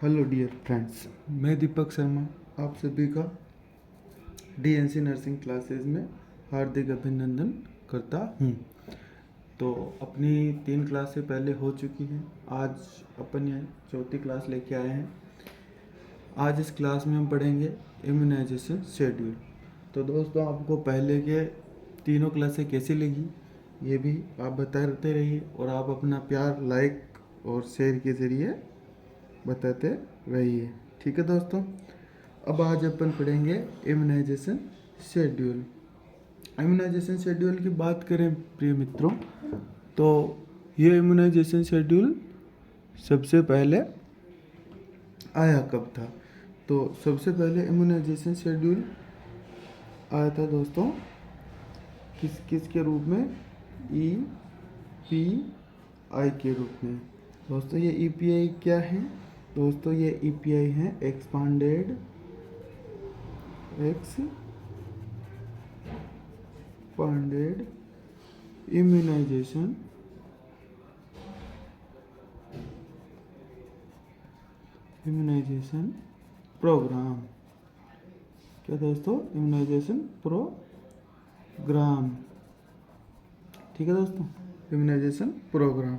Hello dear friends, मैं दीपक शर्मा आप सभी का डीएनसी नर्सिंग क्लासेस में हार्दिक अभिनंदन करता हूँ। तो अपनी 3 क्लासें पहले हो चुकी हैं। आज अपन ये चौथी क्लास लेके आए हैं। आज इस क्लास में हम पढ़ेंगे इम्यूनाइजेशन शेड्यूल। तो दोस्तों, आपको पहले के तीनों क्लासें कैसी लगी ये भी आप बताते रहिए, और आप अपना प्यार लाइक और शेयर के ज़रिए बताते रहिए। ठीक है दोस्तों, अब आज अपन पढ़ेंगे इम्यूनाइजेशन शेड्यूल। इम्यूनाइजेशन शेड्यूल की बात करें प्रिय मित्रों, तो ये इम्यूनाइजेशन शेड्यूल सबसे पहले आया कब था? तो सबसे पहले इम्यूनाइजेशन शेड्यूल आया था दोस्तों किस किस के रूप में? EPI के रूप में। दोस्तों, ये EPI क्या है? दोस्तों, ये EPI है एक्सपांडेड इम्यूनाइजेशन प्रोग्राम। क्या दोस्तों? Immunization programme. ठीक है दोस्तों, इम्यूनाइजेशन प्रोग्राम,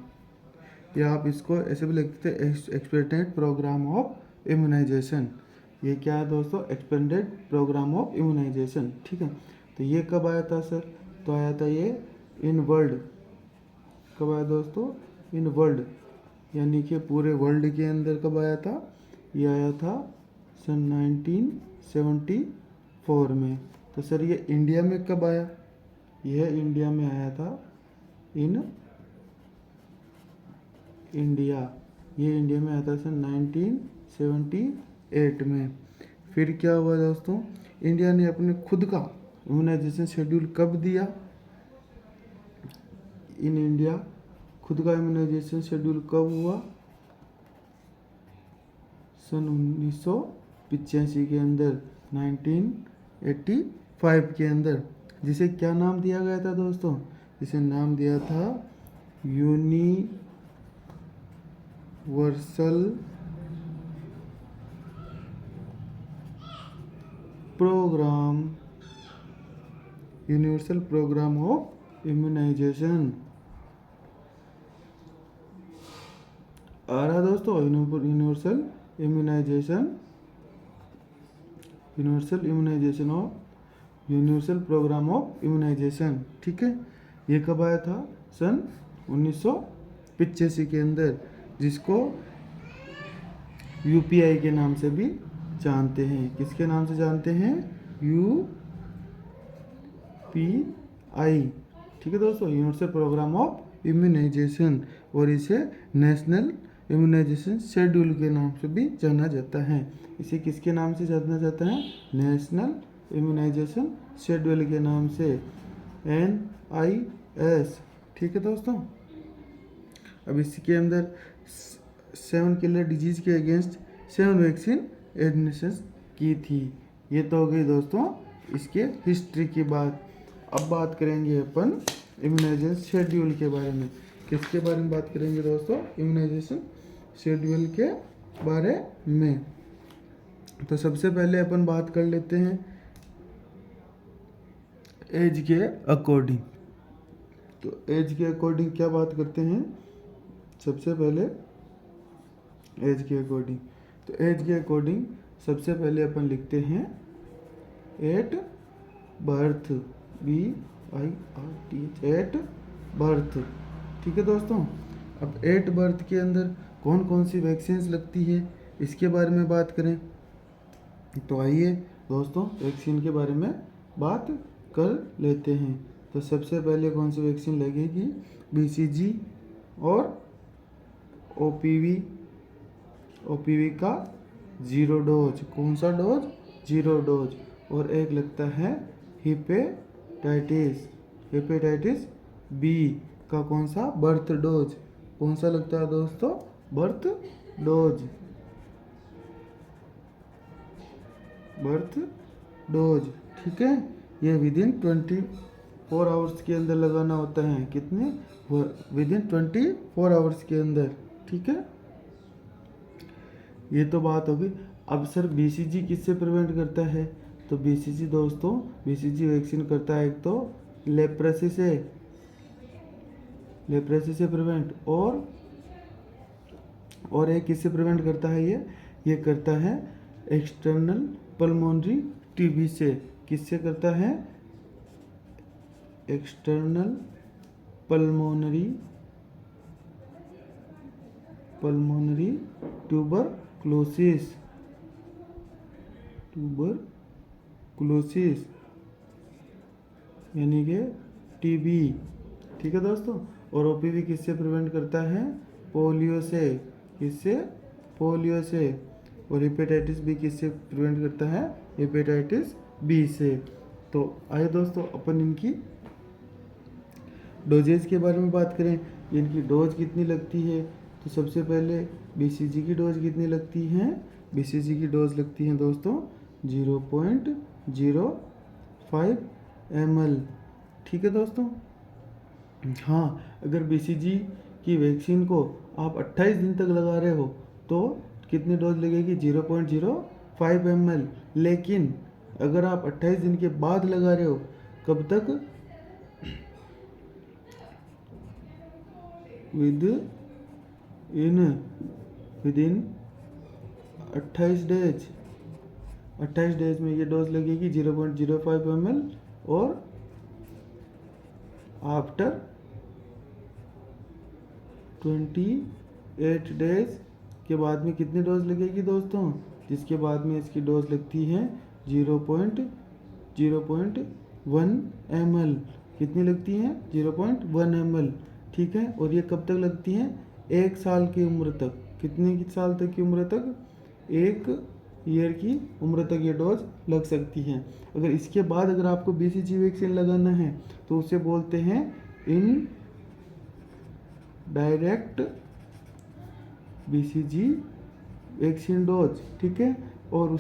या आप इसको ऐसे भी लिखते थे, एक्सपेंडेड प्रोग्राम ऑफ इम्यूनाइजेशन। ये क्या है दोस्तों? Expanded programme of immunization. ठीक है, तो ये कब आया था सर? तो आया था ये इन वर्ल्ड। कब आया दोस्तों? इन वर्ल्ड, यानी कि पूरे वर्ल्ड के अंदर कब आया था? ये आया था सन 1974 में। तो सर ये इंडिया में कब आया? यह इंडिया में आया था इन इंडिया। ये इंडिया में आया था सन 1978 में। फिर क्या हुआ दोस्तों? इंडिया ने अपने खुद का इम्यूनाइजेशन शेड्यूल कब दिया? इन इंडिया खुद का इम्यूनाइजेशन शेड्यूल कब हुआ? सन 1985 के अंदर, 1985 के अंदर, जिसे क्या नाम दिया गया था दोस्तों? जिसे नाम दिया था यूनिवर्सल प्रोग्राम ऑफ इम्यूनाइजेशन। आ रहा दोस्तों? Universal programme of immunization. ठीक है, ये कब आया था? सन 1985 के अंदर, जिसको UPI के नाम से भी जानते हैं। किसके नाम से जानते हैं? UPI। ठीक है दोस्तों, यूनिवर्सल प्रोग्राम ऑफ इम्यूनाइजेशन, और इसे नेशनल इम्यूनाइजेशन शेड्यूल के नाम से भी जाना जाता है। इसे किसके नाम से जाना जाता है? नेशनल इम्यूनाइजेशन शेड्यूल के नाम से, NIS। ठीक है दोस्तों, अब इसके अंदर 7 किलर डिजीज के अगेंस्ट 7 वैक्सीन एडमिशन की थी। ये तो हो गई दोस्तों इसके हिस्ट्री की बात। अब बात करेंगे अपन इम्यूनाइजेशन शेड्यूल के बारे में। किसके बारे में बात करेंगे दोस्तों? इम्यूनाइजेशन शेड्यूल के बारे में। तो सबसे पहले अपन बात कर लेते हैं एज के अकॉर्डिंग। तो एज के अकॉर्डिंग क्या बात करते हैं? सबसे पहले एज के अकॉर्डिंग, तो एज के अकॉर्डिंग सबसे पहले अपन लिखते हैं at birth, BIRTH, at birth. ठीक है दोस्तों, अब एट बर्थ के अंदर कौन कौन सी वैक्सीन्स लगती है इसके बारे में बात करें। तो आइए दोस्तों वैक्सीन के बारे में बात कर लेते हैं। तो सबसे पहले कौन सी वैक्सीन लगेगी? BCG और OPV का 0 डोज। कौन सा डोज? 0 डोज। और एक लगता है हेपेटाइटिस B का कौन सा? Birth dose. कौन सा लगता है दोस्तों? Birth dose. ठीक है, ये विदिन 24 आवर्स के अंदर लगाना होता है। कितने? विदिन 24 आवर्स के अंदर। ठीक है, ये तो बात होगी। अब सर बीसीजी किससे प्रिवेंट करता है? तो बीसीजी दोस्तों, बीसीजी वैक्सीन करता है एक तो लेप्रेसी से प्रिवेंट, और एक किससे प्रिवेंट करता है? ये करता है एक्सटर्नल पल्मोनरी टीबी से। किससे करता है? एक्सटर्नल पल्मोनरी ट्यूबरक्लोसिस यानी कि टीबी। ठीक है दोस्तों। और ओपीवी किससे प्रिवेंट करता है? पोलियो से। किससे? पोलियो से। और हेपेटाइटिस बी किससे प्रिवेंट करता है? हेपेटाइटिस बी से। तो आइए दोस्तों अपन इनकी डोजेज के बारे में बात करें। इनकी डोज कितनी लगती है? तो सबसे पहले बीसीजी की डोज कितनी लगती है? बीसीजी की डोज लगती है दोस्तों 0.05 ml। ठीक है दोस्तों। हाँ, अगर बीसीजी की वैक्सीन को आप 28 दिन तक लगा रहे हो तो कितनी डोज लगेगी? 0.05 ml। लेकिन अगर आप 28 दिन के बाद लगा रहे हो, कब तक? विद इन 28 डेज में ये डोज लगेगी 0.05 ml। और आफ्टर 28 डेज के बाद में कितनी डोज लगेगी दोस्तों? जिसके बाद में इसकी डोज लगती है 0.1 ml। कितनी लगती है? 0.1 ml। ठीक है। और ये कब तक लगती हैं? 1 साल की उम्र तक। कितने साल तक की उम्र तक? 1 ईयर की उम्र तक ये डोज लग सकती है। अगर इसके बाद अगर आपको बीसीजी वैक्सीन लगाना है तो उसे बोलते हैं in direct BCG vaccine dose. ठीक है। और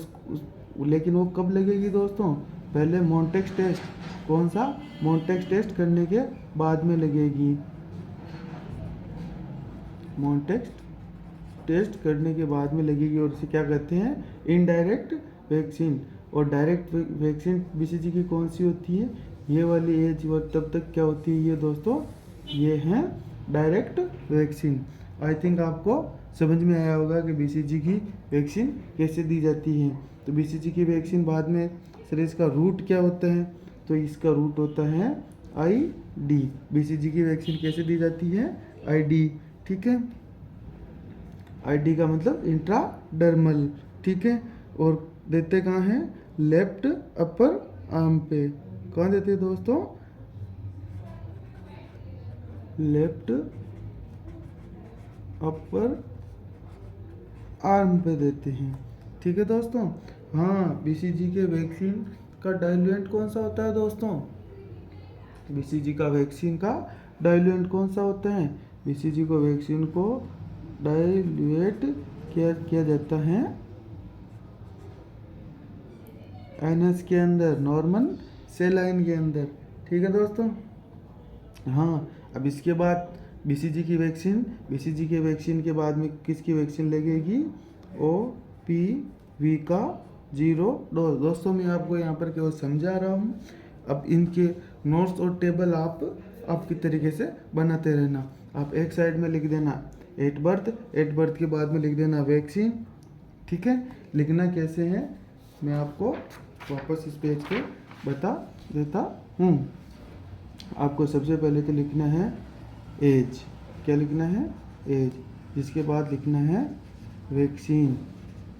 लेकिन वो कब लगेगी दोस्तों? पहले मॉन्टेक्स टेस्ट। कौन सा? मॉन्टेक्स टेस्ट करने के बाद में लगेगी। मॉन्टेक्स टेस्ट करने के बाद में लगेगी। और इसे क्या कहते हैं? Indirect vaccine. और डायरेक्ट वैक्सीन बीसीजी की कौन सी होती है? ये वाली एज तब तक क्या होती है ये दोस्तों? ये है डायरेक्ट वैक्सीन। आई थिंक आपको समझ में आया होगा कि बीसीजी की वैक्सीन कैसे दी जाती है। तो बीसीजी की वैक्सीन बाद में सर इसका रूट क्या होता है? तो इसका रूट होता है आईडी। बीसीजी की वैक्सीन कैसे दी जाती है? आईडी। ठीक है। आईडी का मतलब इंट्राडर्मल। ठीक है। और देते कहाँ हैं? लेफ्ट अपर आर्म पे। कहाँ देते हैं दोस्तों? लेफ्ट अपर आर्म पे देते हैं। ठीक है दोस्तों। हाँ, बीसीजी के वैक्सीन का डाइल्यूएंट कौन सा होता है दोस्तों? बीसीजी का वैक्सीन का डाइल्यूएंट कौन सा होता है? बीसीजी को वैक्सीन को डाइल्यूएट किया जाता है एनएस के अंदर, नॉर्मल सेलाइन के अंदर। ठीक है दोस्तों। हाँ, अब इसके बाद बीसीजी की वैक्सीन के बाद में किसकी वैक्सीन लगेगी? ओपीवी का 0 डोज। दोस्तों मैं आपको यहाँ पर केवल समझा रहा हूँ। अब इनके नोट्स और टेबल आप आपकी तरीके से बनाते रहना। आप एक साइड में लिख देना एट बर्थ के बाद में लिख देना वैक्सीन। ठीक है। लिखना कैसे है मैं आपको वापस इस पेज पे बता देता हूँ। आपको सबसे पहले तो लिखना है एज। क्या लिखना है? एज। जिसके बाद लिखना है वैक्सीन।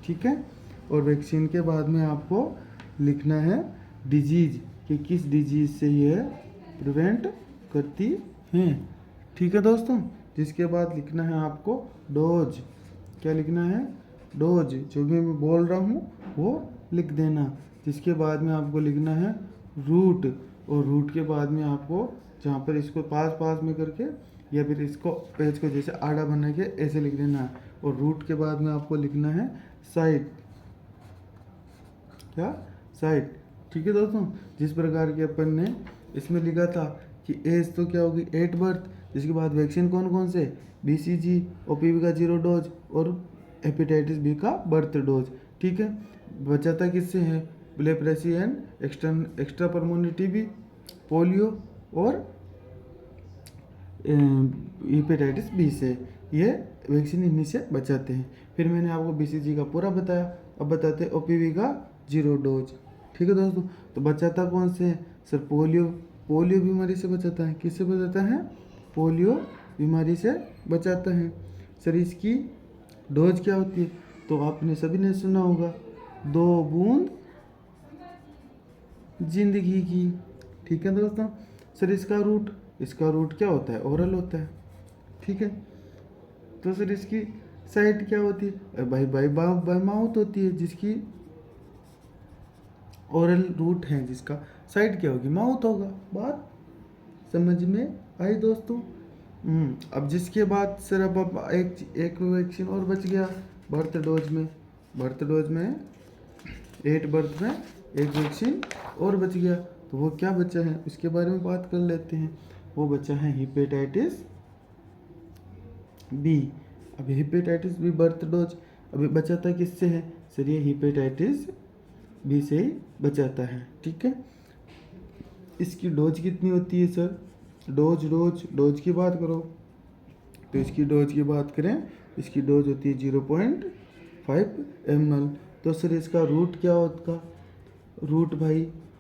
ठीक है। और वैक्सीन के बाद में आपको लिखना है डिजीज, कि किस डिजीज से यह प्रिवेंट करती हैं। ठीक है दोस्तों। जिसके बाद लिखना है आपको डोज। क्या लिखना है? डोज। जो भी मैं बोल रहा हूँ वो लिख देना। जिसके बाद में आपको लिखना है रूट। और रूट के बाद में आपको जहाँ पर इसको पास में करके या फिर इसको पेज को जैसे आड़ा बना के ऐसे लिख देना है। और रूट के बाद में आपको लिखना है साइट। क्या? साइट। ठीक है दोस्तों। जिस प्रकार के अपन ने इसमें लिखा था कि एज तो क्या होगी? At birth. जिसके बाद वैक्सीन कौन कौन से? बीसीजी, ओपीवी का 0 डोज और हेपेटाइटिस बी का बर्थ डोज, ठीक है। बचाता किससे है? Leprosy and extra pulmonary TB, polio और हेपेटाइटिस बी से, ये वैक्सीन इन्हीं से बचाते हैं। फिर मैंने आपको बीसीजी का पूरा बताया, अब बताते हैं ओपीवी का 0 डोज, ठीक है दोस्तों। तो बचाता कौन से है सर? पोलियो बीमारी से बचाता है। किससे बचाता है? पोलियो बीमारी से बचाता है। सर इसकी डोज क्या होती है? तो आपने सभी ने सुना होगा, 2 बूंद जिंदगी की, ठीक है दोस्तों। सर इसका रूट क्या होता है? ओरल होता है, ठीक है। तो सर इसकी साइट क्या होती है? बाई माउथ होती है, जिसकी ओरल रूट है, जिसका साइट क्या होगी? माउथ होगा। बात समझ में आई दोस्तों? अब जिसके बाद सर अब एक वैक्सीन और बच गया बर्थ डोज में 8 बर्थ में एक वैक्सीन और बच गया। तो वो क्या बचा है उसके बारे में बात कर लेते हैं। वो बचा है हेपेटाइटिस बी। अब हेपेटाइटिस बी बर्थ डोज अभी बचाता किससे है सर? ये हेपेटाइटिस बी से ही बचाता है, ठीक है। इसकी डोज कितनी होती है सर? डोज की बात करो तो इसकी डोज की बात करें, इसकी डोज होती है 0.5 ml। तो सर इसका रूट क्या होगा?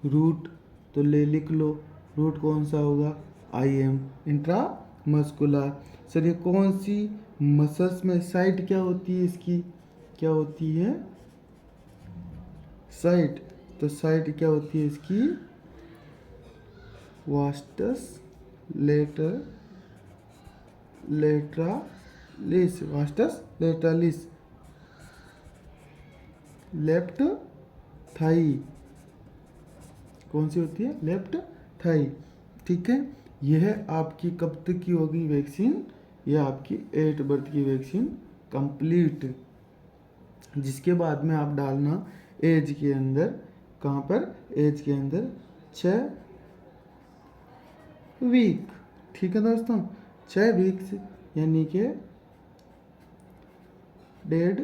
रूट तो लिख लो, रूट कौन सा होगा? IM, intramuscular. सर ये कौन सी मसल्स में साइट क्या होती है? इसकी क्या होती है? साइट। तो साइट क्या होती है इसकी? Vastus lateralis, left thigh. कौन सी होती है? लेफ्ट थाई, ठीक है। यह आपकी कब तक की होगी वैक्सीन? यह आपकी 8 बर्थ की वैक्सीन कंप्लीट, जिसके बाद में आप डालना एज के अंदर, कहाँ पर? एज के अंदर 6 वीक, ठीक है दोस्तों। 6 वीक्स यानी कि 1.5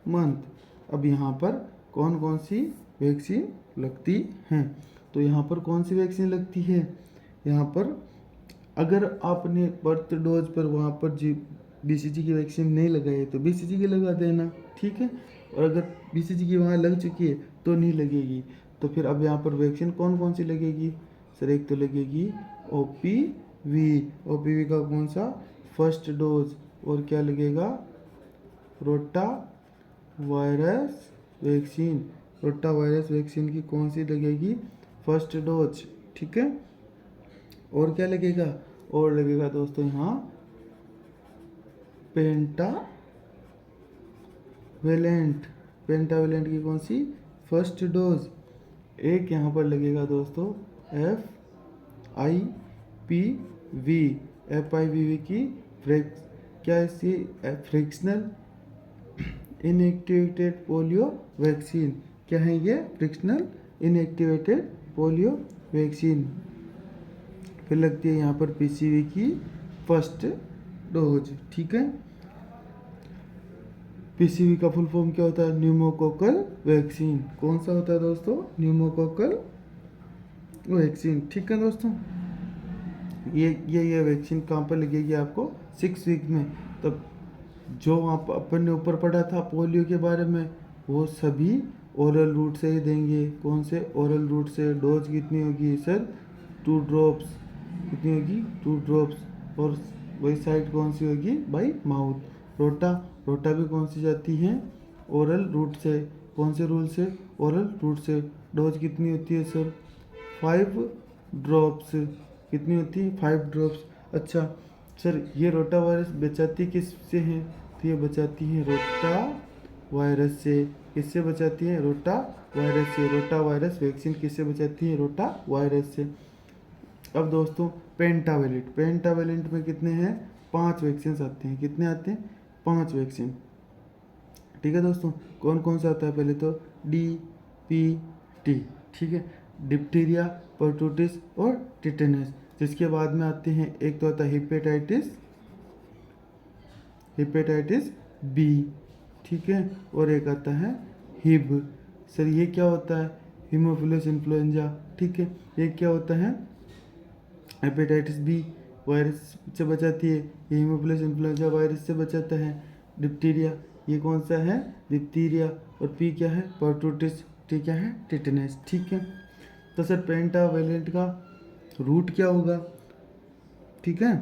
मंथ। अब यहाँ पर कौन कौन सी वैक्सीन लगती हैं? तो यहाँ पर कौन सी वैक्सीन लगती है? यहाँ पर अगर आपने बर्थ डोज पर वहाँ पर BCG की वैक्सीन नहीं लगाई तो BCG की लगा देना, ठीक है। और अगर BCG की वहाँ लग चुकी है तो नहीं लगेगी। तो फिर अब यहाँ पर वैक्सीन कौन कौन सी लगेगी सर? एक तो लगेगी OPV का कौन सा? First dose. और क्या लगेगा? रोटा वायरस वैक्सीन की कौन सी लगेगी? फर्स्ट डोज, ठीक है। और क्या लगेगा? और लगेगा दोस्तों यहाँ पेंटावेलेंट की कौन सी? First dose. एक यहाँ पर लगेगा दोस्तों FIPV की क्या इसकी? Frictional inactivated polio vaccine. क्या है ये? Frictional inactivated polio vaccine. फिर लगती है यहाँ पर PCV की फर्स्ट डोज, ठीक है। PCV का फुल फॉर्म क्या होता है? Pneumococcal vaccine. कौन सा होता है दोस्तों? न्यूमोकोकल वैक्सीन, ठीक है दोस्तों। ये वैक्सीन कहाँ पर लगेगी आपको? 6 वीक में। तब जो आप अपन ने ऊपर पढ़ा था पोलियो के बारे में, वो सभी ओरल रूट से ही देंगे। कौन से? ओरल रूट से। डोज कितनी होगी सर? 2 ड्रॉप्स। कितनी होगी? 2 ड्रॉप्स। और वही साइड कौन सी होगी? By mouth. रोटा भी कौन सी जाती है? ओरल रूट से। कौन से रूट से? ओरल रूट से। डोज कितनी होती है सर? 5 ड्रॉप्स। कितनी होती है? 5 ड्रॉप्स। अच्छा सर ये रोटा वायरस बचाती किस से है? तो ये बचाती है रोटा वायरस से। किससे बचाती है? रोटा वायरस से। रोटा वायरस वैक्सीन किससे बचाती है? रोटा वायरस से। अब दोस्तों पेंटावेलेंट में कितने हैं? 5 वैक्सीन आते हैं। कितने आते हैं? 5 वैक्सीन, ठीक है दोस्तों। कौन कौन सा आता है? पहले तो DPT, ठीक है, डिप्टीरिया, परटूटिस और टिटेनस। जिसके बाद में आते हैं, एक तो आता है हेपेटाइटिस बी, ठीक है, और एक आता है हिब। सर ये क्या होता है? Haemophilus influenza. ठीक है, ये क्या होता है? हेपेटाइटिस बी वायरस से बचाती है, ये हीमोफिलस इन्फ्लुएंजा वायरस से बचाता है। डिप्टीरिया, ये कौन सा है? डिप्टीरिया। और पी क्या है? परटूटिस। टी क्या है? टिटनेस। ठीक है, तो सर पेंटावेलेंट का रूट क्या होगा? ठीक है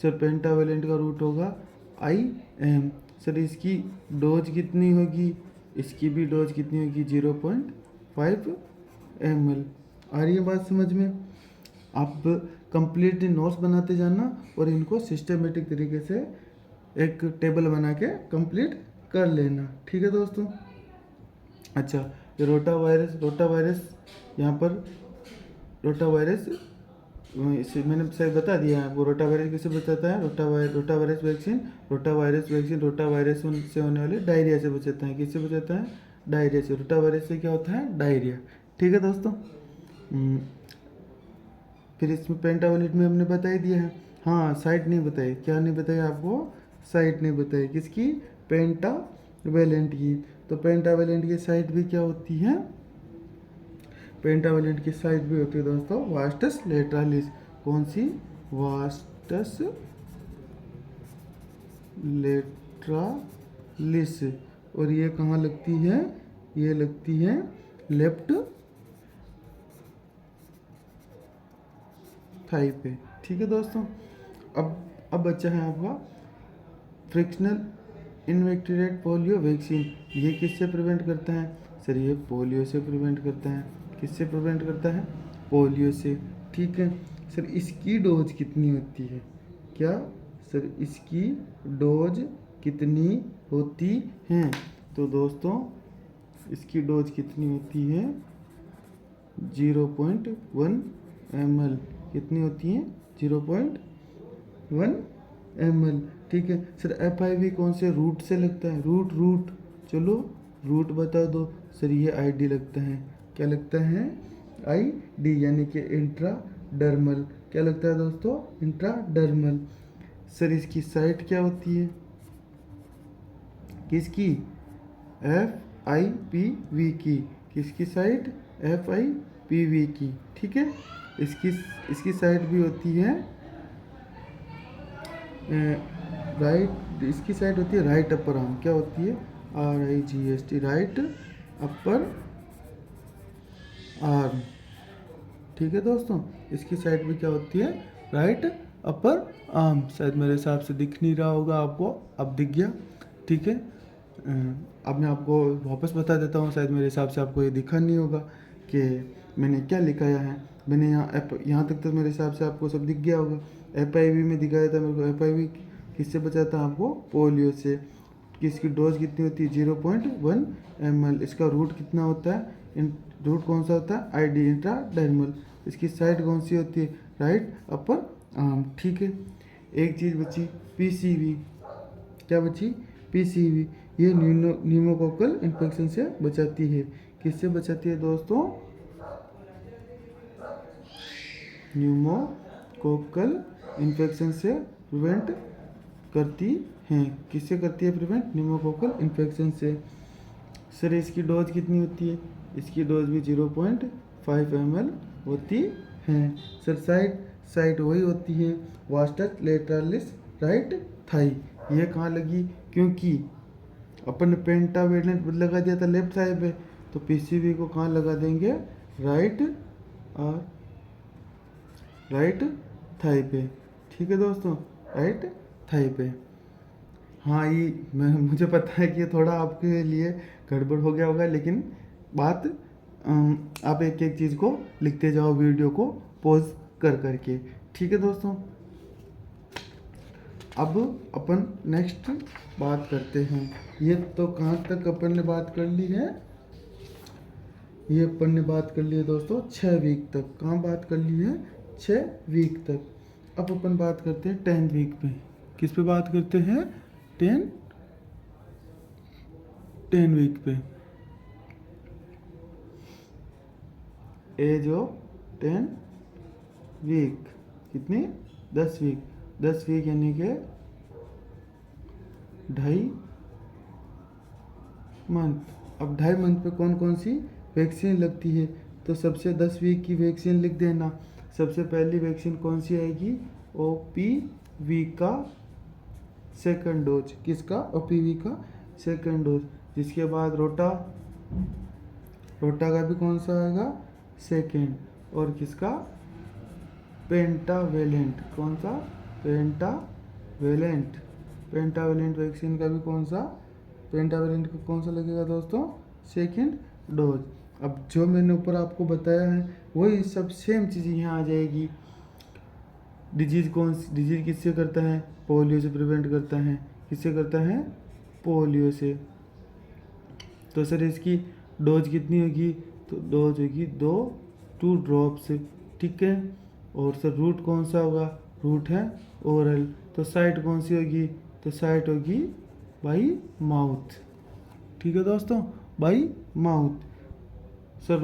सर, पेंटावेलेंट का रूट होगा IM। सर इसकी डोज कितनी होगी? इसकी भी डोज कितनी होगी? 0.5 ml। आ रही है बात समझ में? आप कंप्लीट नोट्स बनाते जाना और इनको सिस्टमेटिक तरीके से एक टेबल बना के कंप्लीट कर लेना। ठीक है दोस्तों। अच्छा, ये रोटा वायरस यहाँ पर रोटा वायरस इसे मैंने शायद बता दिया है। वो रोटा वायरस किसे बचाता है? Rota virus vaccine rota virus से होने वाले डायरिया से बचाता है। किससे बचाता है? डायरिया से। रोटा वायरस से क्या होता है? डायरिया। ठीक है दोस्तों। फिर इसमें पेंटावेलेंट में हमने बता ही दिया है। हाँ, साइट नहीं बताई। क्या नहीं बताई आपको? साइट नहीं बताई। किसकी? पेंटावेलेंट की। तो पेंटावेलेंट की साइट भी क्या होती है? पेंटावेलेंट की साइट भी होती है दोस्तों वास्टस लेटरालिस। कौन सी? वास्टस लेटरालिस। और ये कहाँ लगती है? ये लगती है लेफ्ट थाई पे। ठीक है दोस्तों। अब बच्चा है आपका फ्रिक्शनल इनवेक्टिवेट पोलियो वैक्सीन। ये किससे प्रिवेंट करता है? सर ये पोलियो से प्रिवेंट करता है। किससे प्रिवेंट करता है? पोलियो से। ठीक है सर, इसकी डोज कितनी होती है? क्या सर इसकी डोज कितनी होती है? तो दोस्तों इसकी डोज कितनी होती है? 0.1 ml। कितनी होती है? 0.1 ml। ठीक है सर, FIV कौन से रूट से लगता है? रूट चलो रूट बता दो। सर ये ID लगता है। क्या लगता है? ID, यानी कि इंट्राडर्मल। क्या लगता है दोस्तों? इंट्राडर्मल। सर इसकी साइट क्या होती है? किसकी? FIPV की। किसकी साइट? FIPV की। ठीक है, इसकी साइट भी होती है राइट। इसकी साइड होती है राइट अपर आर्म। क्या होती है? RIGST, right upper arm. ठीक है दोस्तों, इसकी साइड भी क्या होती है? Right upper arm. शायद मेरे हिसाब से दिख नहीं रहा होगा आपको, अब दिख गया। ठीक है, अब मैं आपको वापस बता देता हूँ। शायद मेरे हिसाब से आपको ये दिखा नहीं होगा कि मैंने क्या लिखाया है। मैंने यहाँ तक तो मेरे हिसाब से आपको सब दिख गया होगा। FIV में दिखाया था मेरे को। FIV किससे बचाता है आपको? पोलियो से। किसकी डोज कितनी होती है? 0.1 ml। इसका रूट कितना होता है? रूट कौन सा होता है? ID, intradermal. इसकी साइड कौन सी होती है? Right upper arm. ठीक है, एक चीज़ बची PCV। क्या बची? PCV। ये न्यूमोकोकल इन्फेक्शन से बचाती है। किससे बचाती है दोस्तों? न्यूमोकोकल इन्फेक्शन से प्रिवेंट करती हैं। किससे करती है प्रिवेंट? न्यूमोकोकल इन्फेक्शन से। सर इसकी डोज कितनी होती है? इसकी डोज भी 0.5 ml होती है। सर साइट वही होती है वास्टस लेटरालिस राइट थाई। ये कहाँ लगी? क्योंकि अपन ने पेंटावेलेंट लगा दिया था लेफ्ट साइड पे, तो PCV को कहाँ लगा देंगे? राइट थाई पे। ठीक है दोस्तों, राइट थाई पे। हाँ, ये मुझे पता है कि थोड़ा आपके लिए गड़बड़ हो गया होगा, लेकिन बात आप एक एक चीज़ को लिखते जाओ वीडियो को पॉज कर करके। ठीक है दोस्तों, अब अपन नेक्स्ट बात करते हैं। ये तो कहाँ तक अपन ने बात कर ली है? ये अपन ने बात कर ली है दोस्तों 6 वीक तक। कहाँ बात कर ली है? 6 वीक तक। अब अपन बात करते हैं 10 वीक पे। किस पे बात करते हैं? 10 वीक पे। एज ऑफ 10 वीक कितनी? 10 वीक। 10 वीक यानी कि 2.5 मंथ। अब 2.5 मंथ पे कौन कौन सी वैक्सीन लगती है, तो सबसे 10 वीक की वैक्सीन लिख देना। सबसे पहली वैक्सीन कौन सी आएगी, OPV का सेकंड डोज। किसका, OPV का सेकंड डोज। जिसके बाद रोटा का भी कौन सा आएगा, सेकंड। और किसका, पेंटावेलेंट। कौन सा, पेंटावेलेंट वैक्सीन का भी कौन सा, पेंटावेलेंट का कौन सा लगेगा दोस्तों, सेकंड डोज। अब जो मैंने ऊपर आपको बताया है वही सब सेम चीज़ यहाँ आ जाएगी। डिजीज़ डिजीज़ किससे करता है, पोलियो से प्रिवेंट करता है। किससे करता है, पोलियो से। तो सर इसकी डोज कितनी होगी, तो डोज होगी 2 ड्रॉप्स। ठीक है। और सर रूट कौन सा होगा, रूट है ओरल। तो साइट कौन सी होगी, तो साइट होगी बाई माउथ। ठीक है दोस्तों, बाई माउथ। सर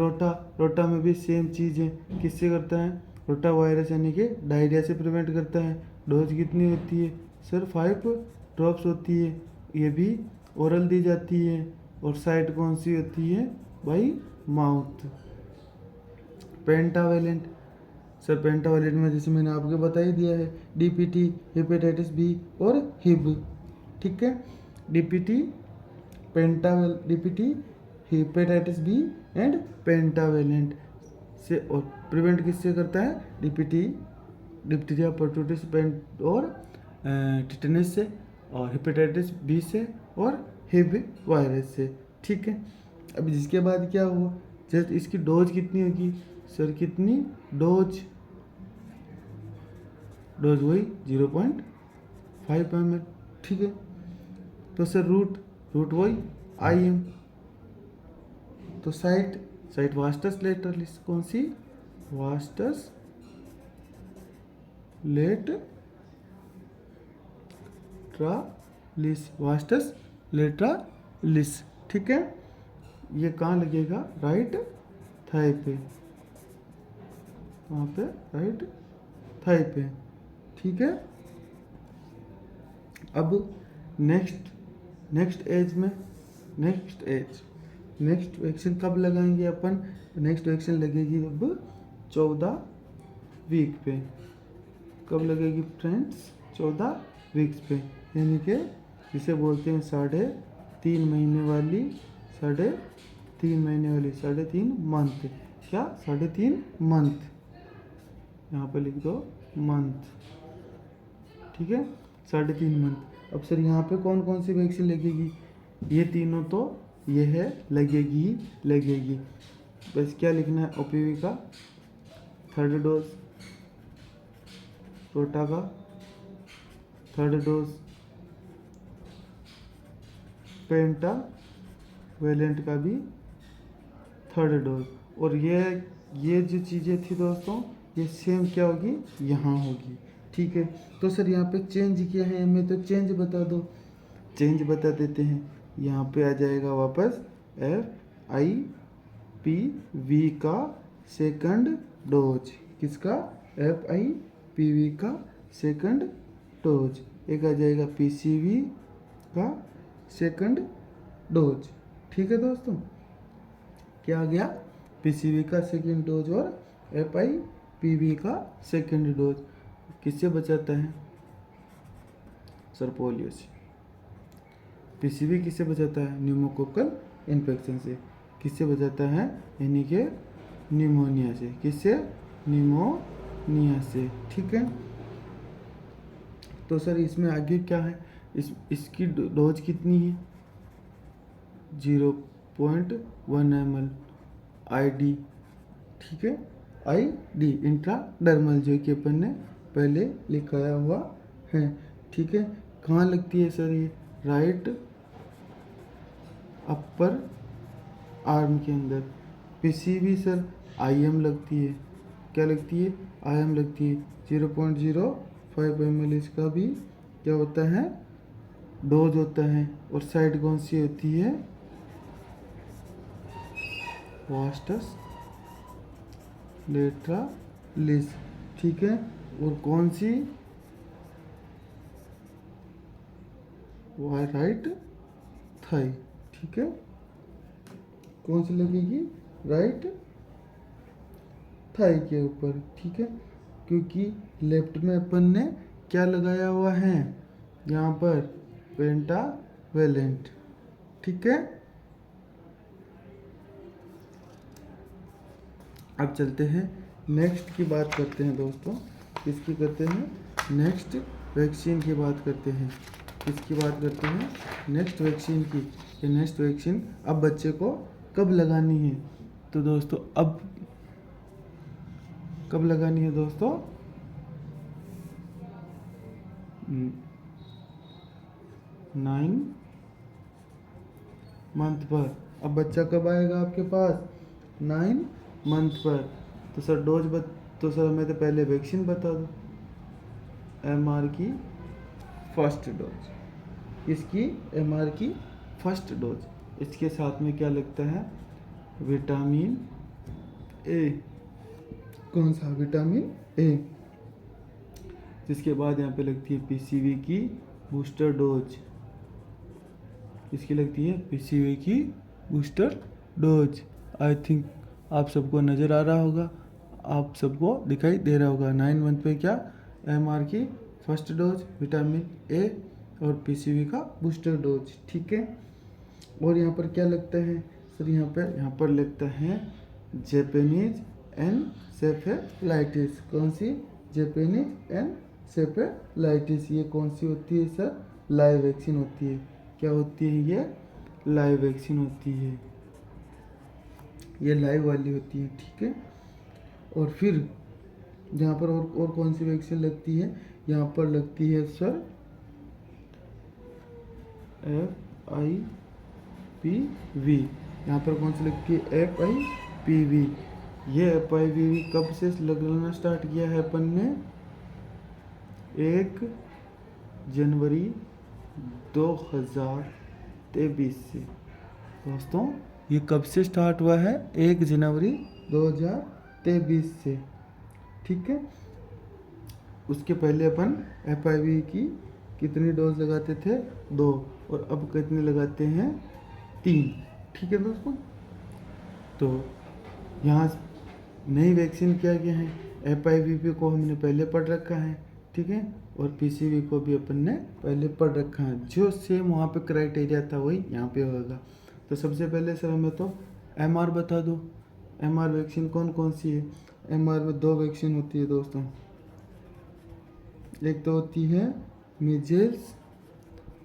रोटा में भी सेम चीज़ है। किससे करता है, रोटा वायरस यानी कि डायरिया से प्रिवेंट करता है। डोज कितनी होती है, सर 5 ड्रॉप्स होती है। ये भी ओरल दी जाती है। और साइट कौन सी होती है, by mouth. Pentavalent, sir pentavalent में जैसे मैंने आपको बता ही दिया है, DPT, हेपेटाइटिस बी और हिब। ठीक है। DPT, hepatitis B and pentavalent से। और प्रिवेंट किससे करता है, DPT, डिप्टीरिया, परटूसिस और टिटनेस से, और हेपेटाइटिस बी से, और हिब वायरस से। ठीक है। अब जिसके बाद क्या हुआ, जस्ट इसकी डोज कितनी होगी, सर कितनी डोज वही 0.5 ml। ठीक है। तो सर रूट वही IM। तो साइट वास्टस लेटरलिस, कौन सी, वास्टस लेटरालिस। ठीक है। ये कहाँ लगेगा, राइट थाई पे, वहाँ पे राइट थाई पे। ठीक है। अब नेक्स्ट वैक्सीन कब लगाएंगे अपन, नेक्स्ट वैक्सीन लगेगी अब 14 वीक पे। कब लगेगी फ्रेंड्स, 14 वीक्स पे, यानी कि इसे बोलते हैं 3.5 महीने वाली, 3.5 मंथ। क्या, 3.5 मंथ, यहाँ पे लिख दो मंथ। ठीक है, 3.5 मंथ। अब सर यहाँ पे कौन कौन सी वैक्सीन लगेगी, ये तीनों तो ये है लगेगी। बस क्या लिखना है, OPV का 3rd डोज, रोटा का 3rd डोज, पेंटावेलेंट का भी 3rd डोज। और ये जो चीज़ें थी दोस्तों, ये सेम क्या होगी, यहाँ होगी। ठीक है। तो सर यहाँ पे चेंज किया है हमें, तो चेंज बता दो, चेंज बता देते हैं। यहाँ पे आ जाएगा वापस FIPV का सेकंड डोज। किसका, FIPV का सेकंड डोज। एक आ जाएगा PCV का सेकंड डोज। ठीक है दोस्तों, क्या आ गया, PCV का सेकंड डोज और FIPV का सेकंड डोज। किससे बचाता है, सर पोलियो से। PCV किससे बचाता है, न्यूमोकोकल इन्फेक्शन से। किससे बचाता है, यानी कि निमोनिया से। किससे, निमोनिया से। ठीक है। तो सर इसमें आगे क्या है, इसकी डोज कितनी है, 0.1 ml ID। ठीक है, ID इंट्राडर्मल, जो कि अपन ने पहले लिखाया हुआ है। ठीक है। कहाँ लगती है सर ये, राइट अपर आर्म के अंदर। PCV सर IM लगती है, क्या लगती है, IM लगती है। 0.05 ml इसका भी क्या होता है, डोज होता है। और साइड कौन सी होती है, वास्टस लेटरालिस। ठीक है। और कौन सी, राइट थाई। ठीक है। कौन सी लगेगी, राइट थाई के ऊपर, ठीक है, क्योंकि लेफ्ट में अपन ने क्या लगाया हुआ है यहाँ पर, पेंटावेलेंट, ठीक है। अब चलते हैं नेक्स्ट की बात करते हैं दोस्तों, किसकी करते हैं, नेक्स्ट वैक्सीन की बात करते हैं, किसकी बात करते हैं, नेक्स्ट वैक्सीन की। ये नेक्स्ट वैक्सीन अब बच्चे को कब लगानी है, तो दोस्तों अब कब लगानी है दोस्तों, 9 मंथ पर। अब बच्चा कब आएगा आपके पास, 9 मंथ पर। तो सर तो सर हमें तो पहले वैक्सीन बता दो, MR की फर्स्ट डोज, इसकी MR की फर्स्ट डोज, इसके साथ में क्या लगता है, विटामिन ए, कौन सा, विटामिन ए। जिसके बाद यहाँ पे लगती है PCV की बूस्टर डोज, इसकी लगती है PCV की बूस्टर डोज। आई थिंक आप सबको नज़र आ रहा होगा, आप सबको दिखाई दे रहा होगा। 9 मंथ पे क्या, MR की फर्स्ट डोज, विटामिन ए और PCV का बूस्टर डोज, ठीक है। और यहाँ पर क्या लगता है सर, यहाँ पर लगता है जापानीज एनसेफेलाइटिस। कौन सी, जापानीज एनसेफेलाइटिस। ये कौन सी होती है सर, लाइव वैक्सीन होती है। क्या होती है ये, लाइव वैक्सीन होती है, ये लाइव वाली होती है, ठीक है। और फिर यहाँ पर और कौन सी वैक्सीन लगती है, यहाँ पर लगती है सर FIPV। यहाँ पर कौन सी लगती है, FIPV। ये FIPV कब से लगना स्टार्ट किया है अपन ने, 1 जनवरी 2023 से। दोस्तों ये कब से स्टार्ट हुआ है, 1 जनवरी 2023 से, ठीक है। उसके पहले अपन FIV की कितनी डोज लगाते थे, 2, और अब कितनी लगाते हैं, 3, ठीक है दोस्तों। तो यहाँ नई वैक्सीन क्या क्या है, FIV को हमने पहले पढ़ रखा है, ठीक है, और PCV को भी अपन ने पहले पढ़ रखा है। जो सेम वहाँ पे क्राइटेरिया था वही यहाँ पे होगा। तो सबसे पहले सर हमें तो MR बता दो, MR वैक्सीन कौन कौन सी है। MR में 2 वैक्सीन होती है दोस्तों, एक तो होती है मीजल्स,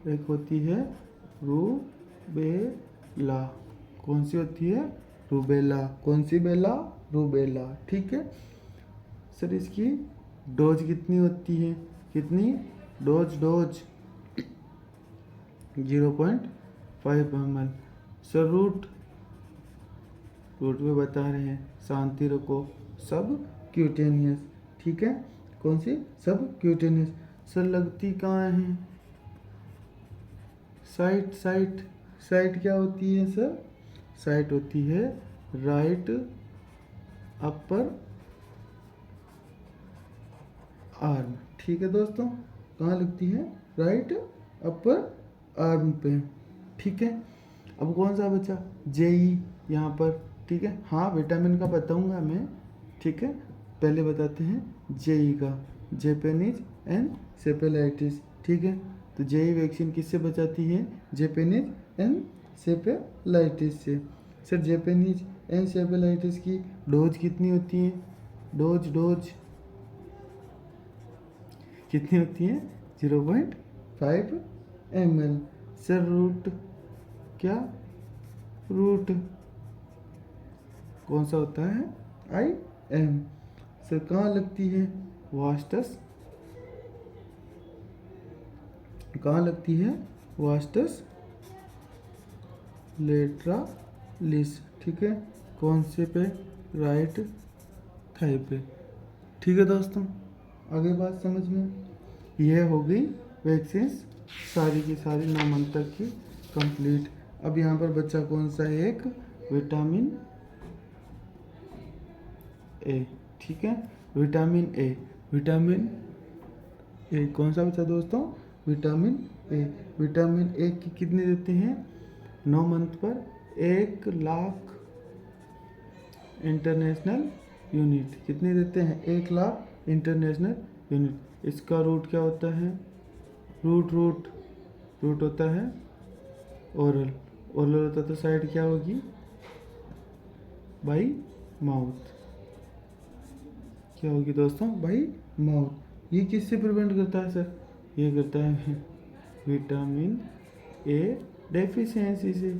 एक होती है रूबेला। कौन सी होती है, रूबेला। कौन सी बेला, रूबेला, ठीक है। सर इसकी डोज कितनी होती है, कितनी डोज 0.5 ml। सर रूट में बता रहे हैं, शांति रखो, सब क्यूटेनियस, ठीक है। कौन सी, सब क्यूटेनियस। सर लगती कहाँ है, साइट क्या होती है सर, साइट होती है राइट अपर आर्म, ठीक है दोस्तों। कहाँ लगती है, राइट अपर आर्म पे, ठीक है। अब कौन सा बचा, JE यहाँ पर, ठीक है। हाँ विटामिन का बताऊंगा मैं, ठीक है। पहले बताते हैं JE का, जापानीज एनसेफेलाइटिस, ठीक है। तो JE वैक्सीन किससे बचाती है, जापानीज एनसेफेलाइटिस से। सर जापानीज एनसेफेलाइटिस की डोज कितनी होती है, डोज कितनी होती है, 0.5 ml। सर रूट कौन सा होता है, IM। सर कहाँ लगती है, वास्टस, कहाँ लगती है, वास्टस लेटरालिस, ठीक है। कौन से पे, राइट थाई पे, ठीक है दोस्तों। आगे बात समझ में, यह हो गई वैक्सीन सारी की सारी 9 मंथ तक की कंप्लीट। अब यहाँ पर बच्चा कौन सा है, एक विटामिन ए, ठीक है। विटामिन ए कौन सा बच्चा दोस्तों, विटामिन ए की कितनी देते हैं, 9 मंथ पर 1,00,000 इंटरनेशनल यूनिट। कितनी देते हैं? 1,00,000 इंटरनेशनल यूनिट। इसका रूट क्या होता है? रूट होता है ओरल। ओरल होता तो साइड क्या होगी? By mouth. क्या होगी दोस्तों? By mouth. ये किससे प्रिवेंट करता है सर? ये करता है विटामिन ए डेफिशिएंसी से।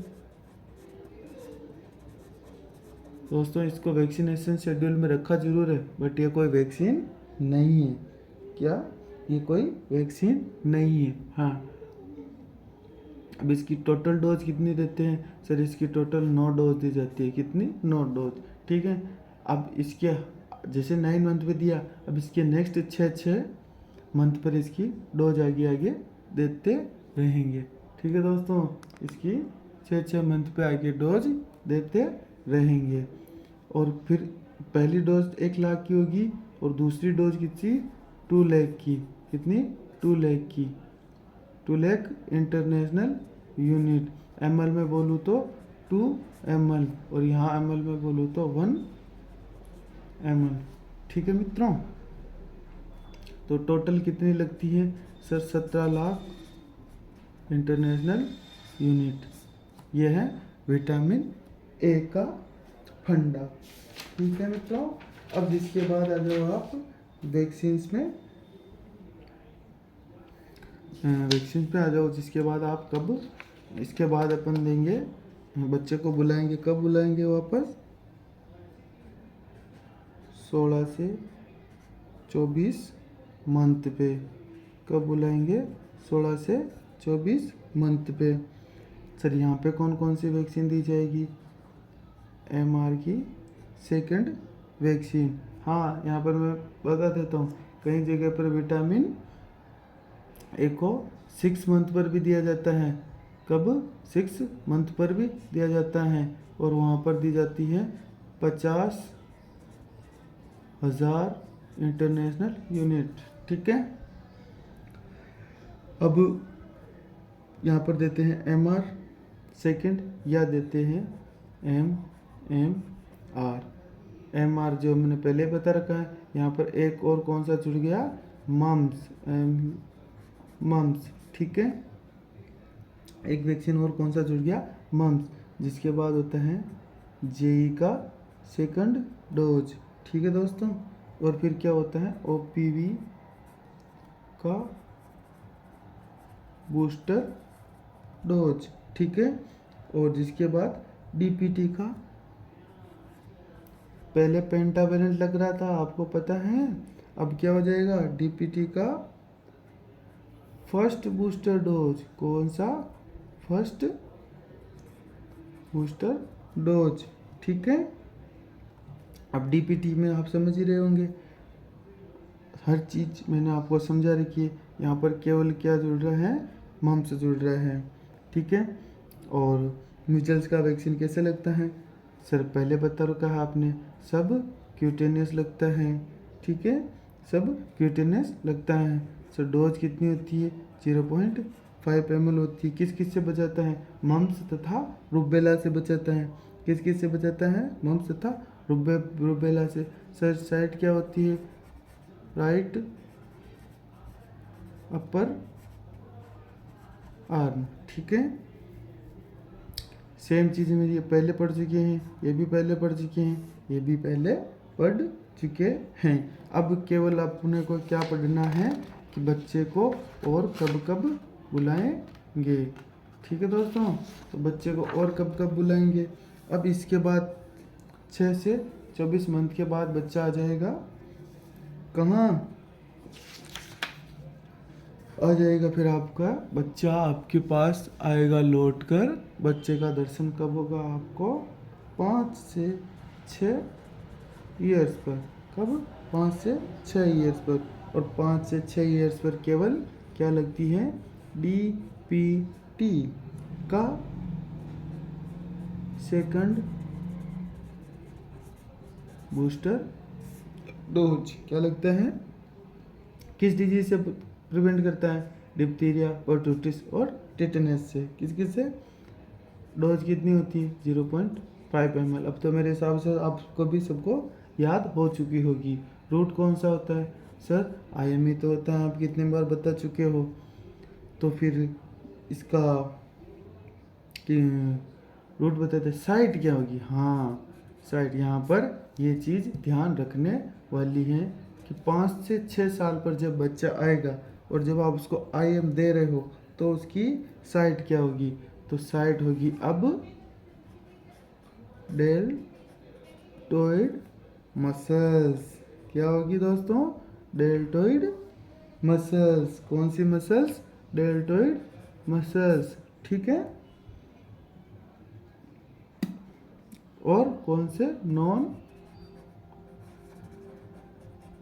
दोस्तों इसको वैक्सीनेशन शेड्यूल में रखा जरूर है, बट ये कोई वैक्सीन नहीं है। क्या? ये कोई वैक्सीन नहीं है। हाँ, अब इसकी टोटल डोज कितनी देते हैं सर? इसकी टोटल 9 डोज दी जाती है। कितनी? 9 डोज। ठीक है। अब इसके जैसे 9 मंथ पे दिया, अब इसके नेक्स्ट 6 मंथ पर इसकी डोज आगे देते रहेंगे। ठीक है दोस्तों, इसकी 6 मंथ पे आगे डोज देते रहेंगे। और फिर पहली डोज 1,00,000 की होगी और दूसरी डोज कितनी? 2,00,000 की। कितनी? 2,00,000 की। 2,00,000 इंटरनेशनल यूनिट। ml में बोलूँ तो 2 ml और यहाँ ml में बोलूँ तो 1 ml। ठीक है मित्रों, तो टोटल कितनी लगती है सर? 17,00,000 international unit. ये है विटामिन ए का फंडा। ठीक है मित्रों, अब जिसके बाद आ जाओ आप वैक्सीन्स में। वैक्सीन पे आ जाओ। जिसके बाद आप कब, इसके बाद अपन देंगे बच्चे को, बुलाएंगे। कब बुलाएंगे वापस? 16 से 24 मंथ पे। कब बुलाएंगे? 16 से 24 मंथ पे। सर यहाँ पे कौन कौन सी वैक्सीन दी जाएगी? MR की सेकंड वैक्सीन। हाँ, यहाँ पर मैं बता देता हूँ, कई जगह पर विटामिन ए को 6 मंथ पर भी दिया जाता है। कब? 6 मंथ पर भी दिया जाता है और वहाँ पर दी जाती है 50,000 इंटरनेशनल यूनिट। ठीक है। अब यहाँ पर देते हैं MR सेकंड या देते हैं MMR। MR जो मैंने पहले बता रखा है। यहाँ पर एक और कौन सा जुड़ गया? मम्स। ठीक है, एक वैक्सीन और कौन सा जुड़ गया? मम्स। जिसके बाद होता है JE का सेकंड डोज। ठीक है दोस्तों, और फिर क्या होता है? OPV का बूस्टर डोज। ठीक है, और जिसके बाद DPT का। पहले पेंटावेलेंट लग रहा था, आपको पता है। अब क्या हो जाएगा? DPT का फर्स्ट बूस्टर डोज। कौन सा? First booster dose. ठीक है, अब DPT में आप समझ ही रहे होंगे, हर चीज़ मैंने आपको समझा रखी है। यहाँ पर केवल क्या जुड़ रहा है? मम्स जुड़ रहा है। ठीक है, और मीजल्स का वैक्सीन कैसे लगता है सर? पहले बता रखा है आपने, सब क्यूटेनियस लगता है। ठीक है, सब क्यूटेनियस लगता है। सर डोज कितनी होती है? 0.5 ml होती है। किस किस से बचाता है? मम्स तथा रुबेला से बचाता है। किस किस से बचाता है? मम्स तथा रुबेला से। सर साइट क्या होती है? Right upper arm. ठीक है, सेम चीज़ मेरी ये पहले पढ़ चुके हैं, ये भी पहले पढ़ चुके हैं, ये भी पहले पढ़ चुके हैं। अब केवल अपने को क्या पढ़ना है कि बच्चे को और कब कब बुलाएंगे। ठीक है दोस्तों, तो बच्चे को और कब कब बुलाएंगे? अब इसके बाद 6 से 24 मंथ के बाद बच्चा आ जाएगा कहाँ? आ जाएगा फिर आपका बच्चा आपके पास आएगा लौट कर। बच्चे का दर्शन कब होगा आपको? 5 से 6 ईयर्स पर। कब? 5 से 6 ईयर्स पर। और 5 से 6 ईयर्स पर केवल क्या लगती है? DPT का सेकंड बूस्टर डोज। क्या लगता है? किस डिजीज से प्रिवेंट करता है? डिप्थीरिया, परटूटिस और टेटनस से। किस किस से? डोज कितनी होती है 0.5 ml। अब तो मेरे हिसाब से आपको भी सबको याद हो चुकी होगी। रूट कौन सा होता है सर, IME तो होता है, आप कितने बार बता चुके हो। तो फिर इसका रूट बताते साइट क्या होगी। हाँ साइट, यहाँ पर ये चीज़ ध्यान रखने वाली है कि 5 से 6 साल पर जब बच्चा आएगा और जब आप उसको IM दे रहे हो तो उसकी साइट क्या होगी। तो साइट होगी अब डेल्टोइड मसल्स। क्या होगी दोस्तों, डेल्टोइड मसल्स। कौन सी मसल्स, डेल्टोइड मसल्स, ठीक है। और कौन से, नॉन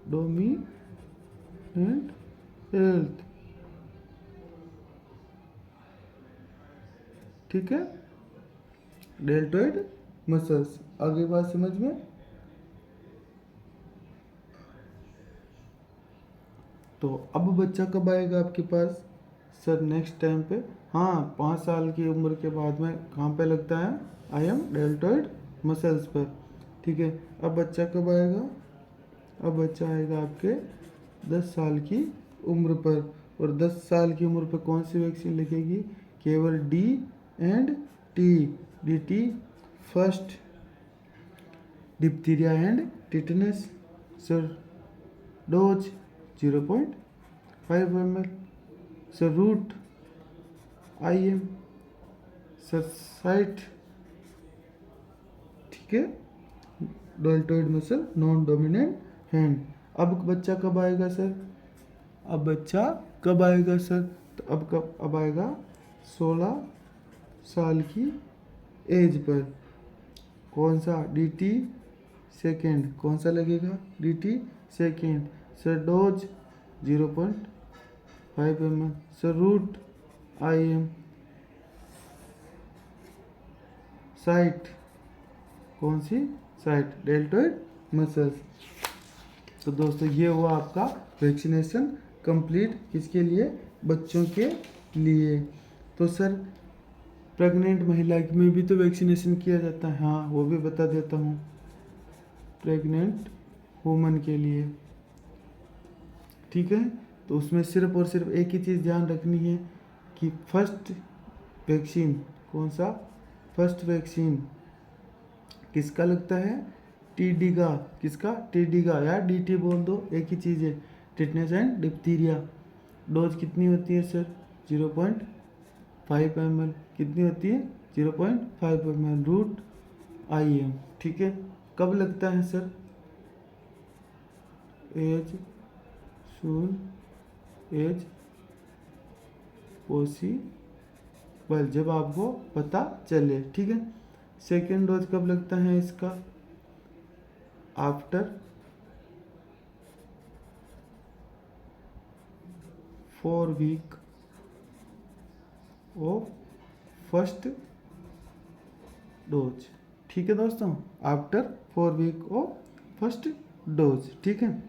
डोमिनेंट हेल्थ, ठीक है, डेल्टोइड मसल्स। आगे बात समझ में। तो अब बच्चा कब आएगा आपके पास सर, नेक्स्ट टाइम पे। हाँ 5 साल की उम्र के बाद में कहाँ पे लगता है, IM डेल्टोइड मसल्स पर, ठीक है। अब बच्चा कब आएगा, अब बच्चा आएगा आपके 10 साल की उम्र पर। और 10 साल की उम्र पर कौन सी वैक्सीन लगेगी, केवल D and T, DT first, diphtheria and tetanus. Sir dose 0.5 ml। Sir route IM। Sir site, ठीक है, deltoid muscle, non dominant hand. अब बच्चा कब आएगा सर, अब बच्चा कब आएगा सर, तो अब आएगा 16 साल की एज पर। कौन सा, DT सेकेंड, कौन सा लगेगा, DT second. Sir dose 0.5 ml। Sir route IM। Site, कौन सी साइट, डेल्टोइड मसल्स। तो दोस्तों ये हुआ आपका वैक्सीनेशन कंप्लीट, किसके लिए, बच्चों के लिए। तो सर प्रेग्नेंट महिला में भी तो वैक्सीनेशन किया जाता है, हाँ वो भी बता देता हूँ। प्रेग्नेंट वुमन के लिए, ठीक है। तो उसमें सिर्फ और सिर्फ एक ही चीज़ ध्यान रखनी है कि फर्स्ट वैक्सीन, कौन सा, फर्स्ट वैक्सीन किसका लगता है, TD का, किसका, TD का, या DT बोल दो, एक ही चीज़ है, टिटनेस एंड डिप्थीरिया। डोज कितनी होती है सर, 0.5 ml। कितनी होती है, 0.5 ml। रूट IM, ठीक है। कब लगता है sir, as soon as possible, जब आपको पता चले, ठीक है। सेकेंड डोज कब लगता है इसका, after 4 week of first dose, ठीक है दोस्तों, after 4 week of first dose, ठीक है।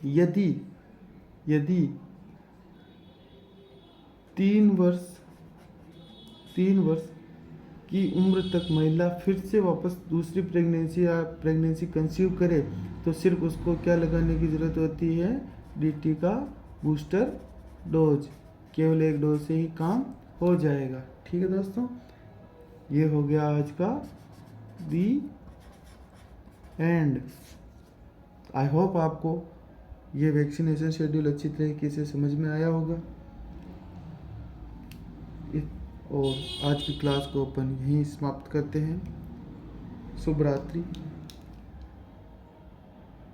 यदि 3 वर्ष की उम्र तक महिला फिर से वापस दूसरी प्रेगनेंसी कंसीव करे तो सिर्फ उसको क्या लगाने की ज़रूरत होती है, DT का बूस्टर डोज। केवल एक डोज से ही काम हो जाएगा, ठीक है दोस्तों। ये हो गया आज का दी एंड। आई होप आपको ये वैक्सीनेशन शेड्यूल अच्छी तरीके से समझ में आया होगा। और आज की क्लास को अपन यहीं समाप्त करते हैं। शुभ रात्रि।